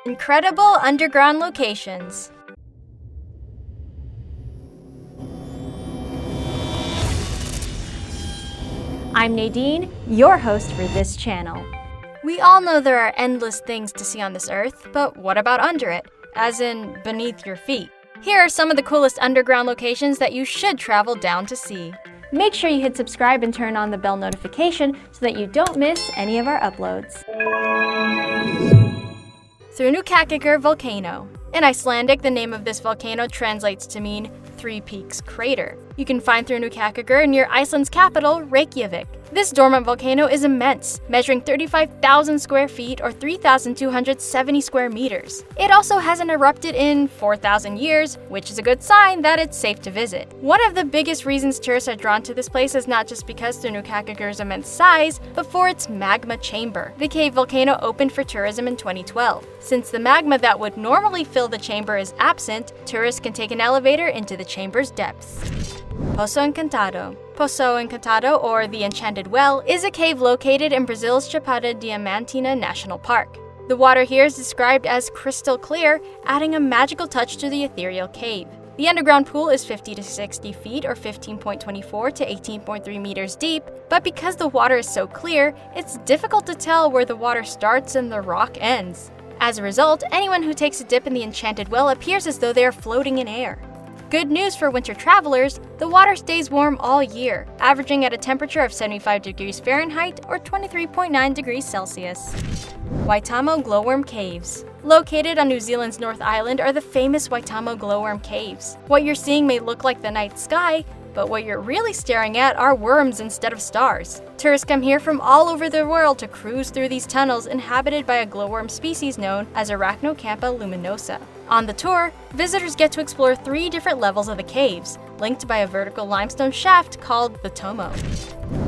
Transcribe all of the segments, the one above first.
Incredible underground locations. I'm Nadine, your host for this channel. We all know there are endless things to see on this earth, but what about under it? As in, beneath your feet. Here are some of the coolest underground locations that you should travel down to see. Make sure you hit subscribe and turn on the bell notification so that you don't miss any of our uploads. Terracotta volcano. In Icelandic, the name of this volcano translates to mean Three Peaks Crater. You can find Terracotta near Iceland's capital, Reykjavik. This dormant volcano is immense, measuring 35,000 square feet or 3,270 square meters. It also hasn't erupted in 4,000 years, which is a good sign that it's safe to visit. One of the biggest reasons tourists are drawn to this place is not just because Terracotta's immense size, but for its magma chamber. The cave volcano opened for tourism in 2012. Since the magma that would normally fill the chamber is absent, tourists can take an elevator into the chamber's depths. Poço Encantado. Poço Encantado, or the Enchanted Well, is a cave located in Brazil's Chapada Diamantina National Park. The water here is described as crystal clear, adding a magical touch to the ethereal cave. The underground pool is 50 to 60 feet or 15.24 to 18.3 meters deep, but because the water is so clear, it's difficult to tell where the water starts and the rock ends. As a result, anyone who takes a dip in the Enchanted Well appears as though they are floating in air. Good news for winter travelers, the water stays warm all year, averaging at a temperature of 75 degrees Fahrenheit or 23.9 degrees Celsius. Waitamo Glowworm Caves. Located on New Zealand's North Island are the famous Waitamo Glowworm Caves. What you're seeing may look like the night sky, but what you're really staring at are worms instead of stars. Tourists come here from all over the world to cruise through these tunnels inhabited by a glowworm species known as Arachnocampa luminosa. On the tour, visitors get to explore 3 different levels of the caves, linked by a vertical limestone shaft called the Tomo.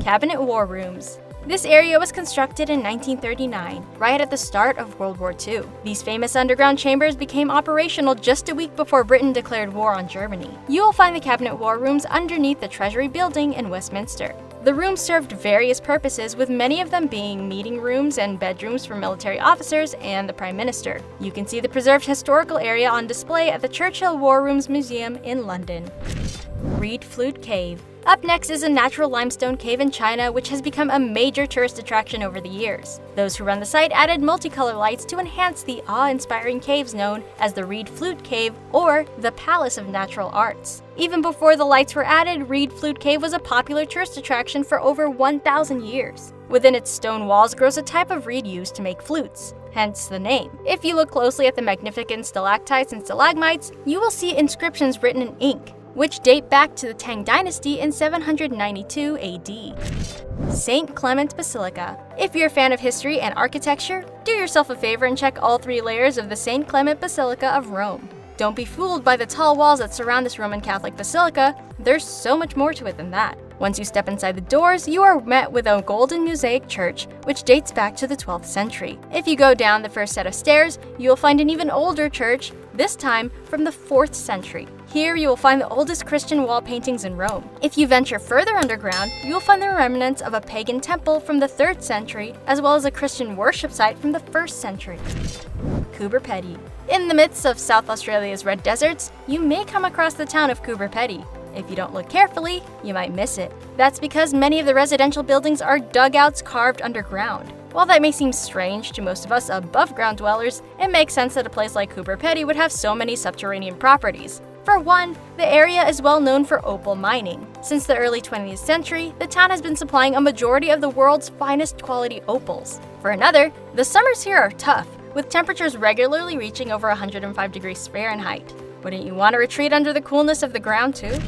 Cabinet War Rooms. This area was constructed in 1939, right at the start of World War II. These famous underground chambers became operational just a week before Britain declared war on Germany. You will find the Cabinet War Rooms underneath the Treasury Building in Westminster. The rooms served various purposes, with many of them being meeting rooms and bedrooms for military officers and the Prime Minister. You can see the preserved historical area on display at the Churchill War Rooms Museum in London. Reed Flute Cave. Up next is a natural limestone cave in China, which has become a major tourist attraction over the years. Those who run the site added multicolor lights to enhance the awe-inspiring caves known as the Reed Flute Cave or the Palace of Natural Arts. Even before the lights were added, Reed Flute Cave was a popular tourist attraction for over 1,000 years. Within its stone walls grows a type of reed used to make flutes, hence the name. If you look closely at the magnificent stalactites and stalagmites, you will see inscriptions written in ink, which date back to the Tang Dynasty in 792 AD. St. Clement Basilica. If you're a fan of history and architecture, do yourself a favor and check all 3 layers of the St. Clement Basilica of Rome. Don't be fooled by the tall walls that surround this Roman Catholic basilica, there's so much more to it than that. Once you step inside the doors, you are met with a golden mosaic church, which dates back to the 12th century. If you go down the first set of stairs, you will find an even older church, this time from the 4th century. Here you will find the oldest Christian wall paintings in Rome. If you venture further underground, you will find the remnants of a pagan temple from the 3rd century, as well as a Christian worship site from the 1st century. Coober Pedy. In the midst of South Australia's red deserts, you may come across the town of Coober Pedy. If you don't look carefully, you might miss it. That's because many of the residential buildings are dugouts carved underground. While that may seem strange to most of us above-ground dwellers, it makes sense that a place like Coober Pedy would have so many subterranean properties. For one, the area is well known for opal mining. Since the early 20th century, the town has been supplying a majority of the world's finest quality opals. For another, the summers here are tough, with temperatures regularly reaching over 105 degrees Fahrenheit. Wouldn't you want to retreat under the coolness of the ground too?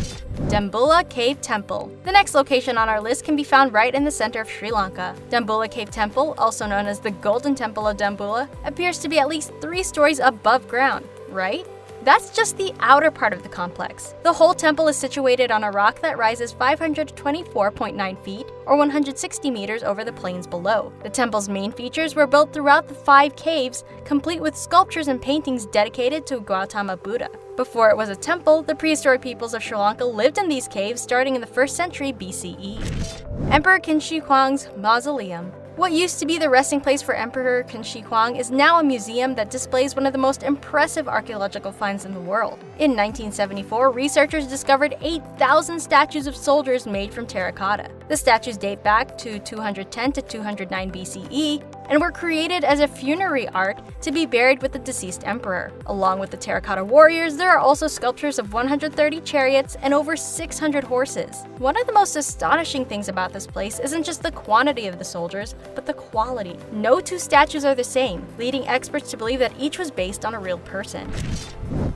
Dambulla Cave Temple. The next location on our list can be found right in the center of Sri Lanka. Dambulla Cave Temple, also known as the Golden Temple of Dambulla, appears to be at least 3 stories above ground, right? That's just the outer part of the complex. The whole temple is situated on a rock that rises 524.9 feet, or 160 meters over the plains below. The temple's main features were built throughout the 5 caves, complete with sculptures and paintings dedicated to Gautama Buddha. Before it was a temple, the prehistoric peoples of Sri Lanka lived in these caves starting in the 1st century BCE. Emperor Qin Shi Huang's Mausoleum. What used to be the resting place for Emperor Qin Shi Huang is now a museum that displays one of the most impressive archaeological finds in the world. In 1974, researchers discovered 8,000 statues of soldiers made from terracotta. The statues date back to 210 to 209 BCE and were created as a funerary art to be buried with the deceased emperor. Along with the terracotta warriors, there are also sculptures of 130 chariots and over 600 horses. One of the most astonishing things about this place isn't just the quantity of the soldiers, but the quality. No two statues are the same, leading experts to believe that each was based on a real person.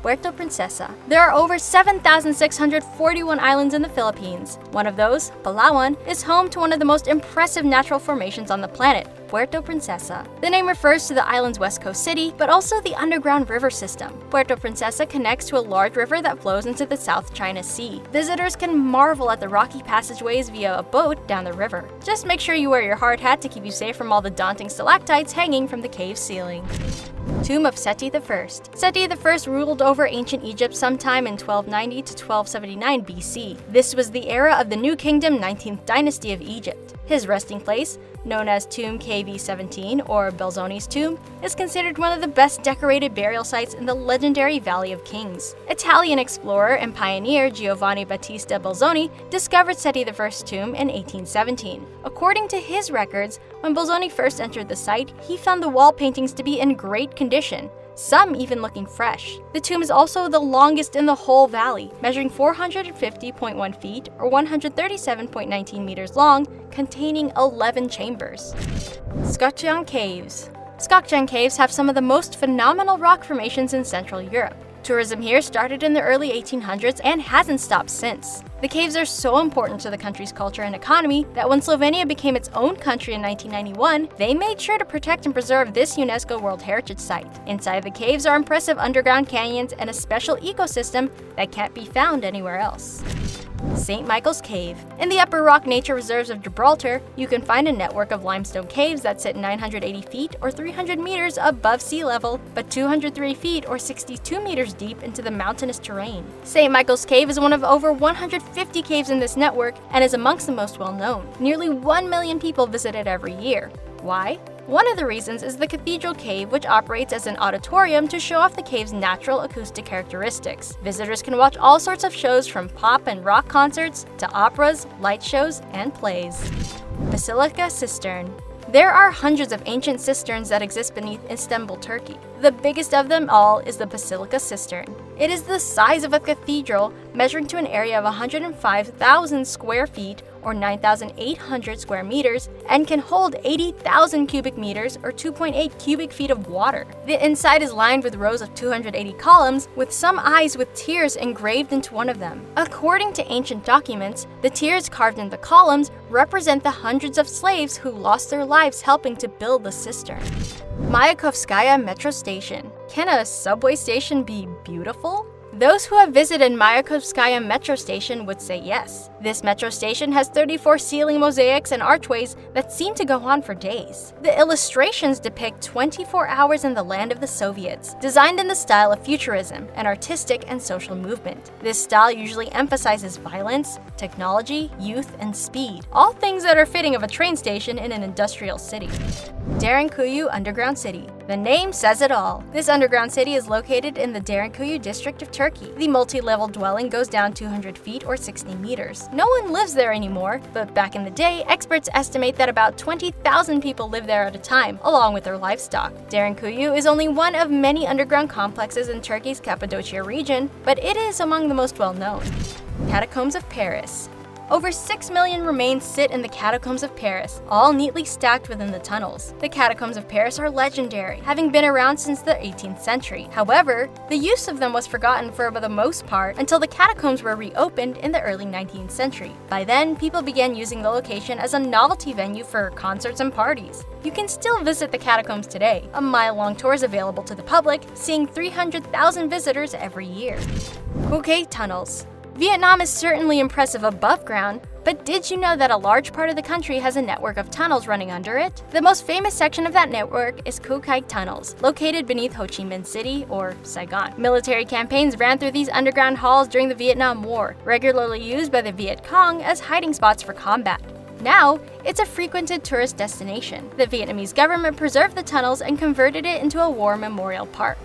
Puerto Princesa. There are over 7,641 islands in the Philippines. One of those, Palawan, is home to one of the most impressive natural formations on the planet, Puerto Princesa. The name refers to the island's west coast city, but also the underground river system. Puerto Princesa connects to a large river that flows into the South China Sea. Visitors can marvel at the rocky passageways via a boat down the river. Just make sure you wear your hard hat to keep you safe from all the daunting stalactites hanging from the cave ceiling. Tomb of Seti I. Seti I ruled over ancient Egypt sometime in 1290 to 1279 BC. This was the era of the New Kingdom 19th dynasty of Egypt. His resting place, known as Tomb KV17 or Belzoni's tomb, is considered one of the best decorated burial sites in the legendary Valley of Kings. Italian explorer and pioneer Giovanni Battista Belzoni discovered Seti I's tomb in 1817. According to his records, when Belzoni first entered the site, he found the wall paintings to be in great condition, some even looking fresh. The tomb is also the longest in the whole valley, measuring 450.1 feet or 137.19 meters long, containing 11 chambers. Skotjan Caves. Skotjan Caves have some of the most phenomenal rock formations in Central Europe. Tourism here started in the early 1800s and hasn't stopped since. The caves are so important to the country's culture and economy that when Slovenia became its own country in 1991, they made sure to protect and preserve this UNESCO World Heritage Site. Inside the caves are impressive underground canyons and a special ecosystem that can't be found anywhere else. St. Michael's Cave. In the upper rock nature reserves of Gibraltar, you can find a network of limestone caves that sit 980 feet or 300 meters above sea level, but 203 feet or 62 meters deep into the mountainous terrain. St. Michael's Cave is one of over 150 caves in this network and is amongst the most well-known. Nearly 1 million people visit it every year. Why? One of the reasons is the Cathedral Cave, which operates as an auditorium to show off the cave's natural acoustic characteristics. Visitors can watch all sorts of shows from pop and rock concerts to operas, light shows, and plays. Basilica Cistern. There are hundreds of ancient cisterns that exist beneath Istanbul, Turkey. The biggest of them all is the Basilica Cistern. It is the size of a cathedral, measuring to an area of 105,000 square feet or 9,800 square meters, and can hold 80,000 cubic meters or 2.8 cubic feet of water. The inside is lined with rows of 280 columns, with some eyes with tears engraved into one of them. According to ancient documents, the tears carved in the columns represent the hundreds of slaves who lost their lives helping to build the cistern. Mayakovskaya Metro Station. Can a subway station be beautiful? Those who have visited Mayakovskaya Metro Station would say yes. This metro station has 34 ceiling mosaics and archways that seem to go on for days. The illustrations depict 24 hours in the land of the Soviets, designed in the style of futurism, an artistic and social movement. This style usually emphasizes violence, technology, youth, and speed, all things that are fitting of a train station in an industrial city. Derinkuyu Underground City. The name says it all. This underground city is located in the Derinkuyu district of Turkey. The multi-level dwelling goes down 200 feet or 60 meters. No one lives there anymore, but back in the day, experts estimate that about 20,000 people live there at a time, along with their livestock. Derinkuyu is only one of many underground complexes in Turkey's Cappadocia region, but it is among the most well-known. Catacombs of Paris. Over 6 million remains sit in the Catacombs of Paris, all neatly stacked within the tunnels. The Catacombs of Paris are legendary, having been around since the 18th century. However, the use of them was forgotten for the most part until the catacombs were reopened in the early 19th century. By then, people began using the location as a novelty venue for concerts and parties. You can still visit the catacombs today. A mile-long tour is available to the public, seeing 300,000 visitors every year. Phuket Tunnels. Vietnam is certainly impressive above ground, but did you know that a large part of the country has a network of tunnels running under it? The most famous section of that network is Cu Cai Tunnels, located beneath Ho Chi Minh City, or Saigon. Military campaigns ran through these underground halls during the Vietnam War, regularly used by the Viet Cong as hiding spots for combat. Now, it's a frequented tourist destination. The Vietnamese government preserved the tunnels and converted it into a war memorial park.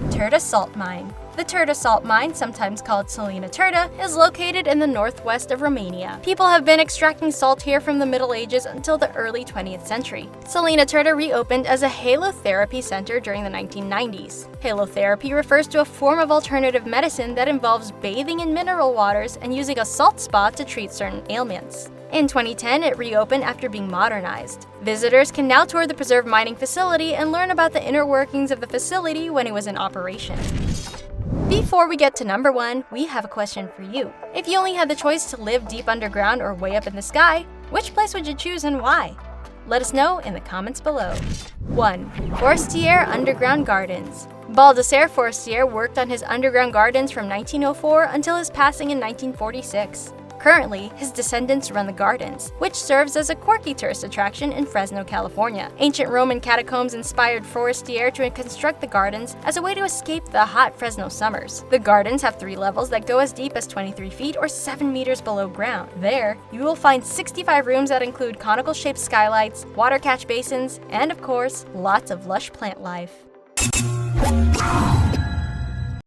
Turda Salt Mine. The Turda Salt Mine, sometimes called Salina Turda, is located in the northwest of Romania. People have been extracting salt here from the Middle Ages until the early 20th century. Salina Turda reopened as a halotherapy center during the 1990s. Halotherapy refers to a form of alternative medicine that involves bathing in mineral waters and using a salt spa to treat certain ailments. In 2010, it reopened after being modernized. Visitors can now tour the preserved mining facility and learn about the inner workings of the facility when it was in operation. Before we get to number 1, we have a question for you. If you only had the choice to live deep underground or way up in the sky, which place would you choose and why? Let us know in the comments below. 1. Forestier Underground Gardens. Baldassare Forestier worked on his underground gardens from 1904 until his passing in 1946. Currently, his descendants run the gardens, which serves as a quirky tourist attraction in Fresno, California. Ancient Roman catacombs inspired Forestier to construct the gardens as a way to escape the hot Fresno summers. The gardens have 3 levels that go as deep as 23 feet or 7 meters below ground. There, you will find 65 rooms that include conical-shaped skylights, water catch basins, and of course, lots of lush plant life.